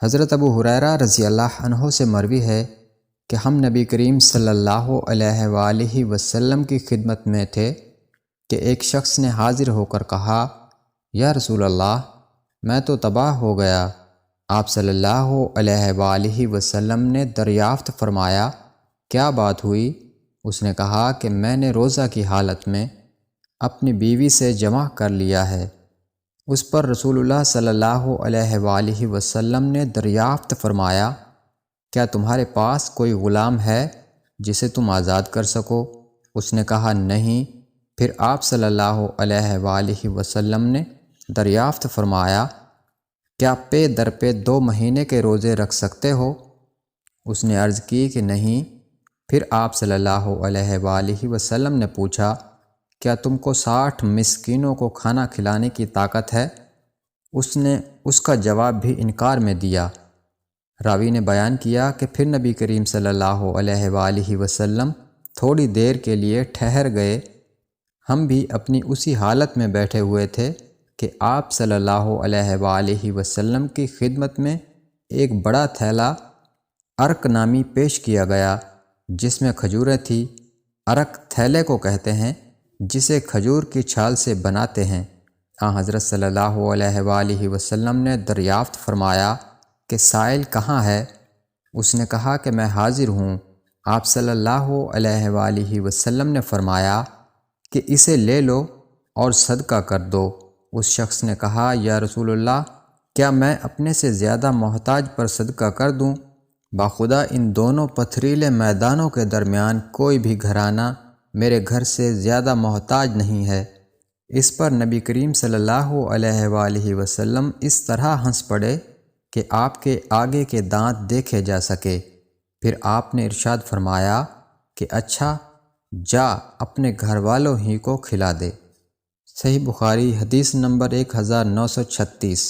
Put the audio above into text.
حضرت ابو ہریرہ رضی اللہ عنہ سے مروی ہے کہ ہم نبی کریم صلی اللہ علیہ وآلہ وسلم کی خدمت میں تھے کہ ایک شخص نے حاضر ہو کر کہا، یا رسول اللہ، میں تو تباہ ہو گیا۔ آپ صلی اللہ علیہ وآلہ وسلم نے دریافت فرمایا، کیا بات ہوئی؟ اس نے کہا کہ میں نے روزہ کی حالت میں اپنی بیوی سے جمع کر لیا ہے۔ اس پر رسول اللہ صلی اللہ علیہ وآلہ وسلم نے دریافت فرمایا، کیا تمہارے پاس کوئی غلام ہے جسے تم آزاد کر سکو؟ اس نے کہا نہیں۔ پھر آپ صلی اللہ علیہ وآلہ وسلم نے دریافت فرمایا، کیا پے در پے 2 مہینے کے روزے رکھ سکتے ہو؟ اس نے عرض کی کہ نہیں۔ پھر آپ صلی اللہ علیہ وآلہ وسلم نے پوچھا، کیا تم کو 60 مسکینوں کو کھانا کھلانے کی طاقت ہے؟ اس نے اس کا جواب بھی انکار میں دیا۔ راوی نے بیان کیا کہ پھر نبی کریم صلی اللہ علیہ وآلہ وسلم تھوڑی دیر کے لیے ٹھہر گئے۔ ہم بھی اپنی اسی حالت میں بیٹھے ہوئے تھے کہ آپ صلی اللہ علیہ وآلہ وسلم کی خدمت میں ایک بڑا تھیلا عرق نامی پیش کیا گیا جس میں کھجوریں تھیں۔ عرق تھیلے کو کہتے ہیں جسے کھجور کی چھال سے بناتے ہیں۔ حضرت صلی اللہ علیہ وآلہ وسلم نے دریافت فرمایا کہ سائل کہاں ہے؟ اس نے کہا کہ میں حاضر ہوں۔ آپ صلی اللہ علیہ وآلہ وسلم نے فرمایا کہ اسے لے لو اور صدقہ کر دو۔ اس شخص نے کہا، یا رسول اللہ، کیا میں اپنے سے زیادہ محتاج پر صدقہ کر دوں؟ باخدا ان دونوں پتھریلے میدانوں کے درمیان کوئی بھی گھرانہ میرے گھر سے زیادہ محتاج نہیں ہے۔ اس پر نبی کریم صلی اللہ علیہ وآلہ وسلم اس طرح ہنس پڑے کہ آپ کے آگے کے دانت دیکھے جا سکے۔ پھر آپ نے ارشاد فرمایا کہ اچھا، جا اپنے گھر والوں ہی کو کھلا دے۔ صحیح بخاری حدیث نمبر 1936۔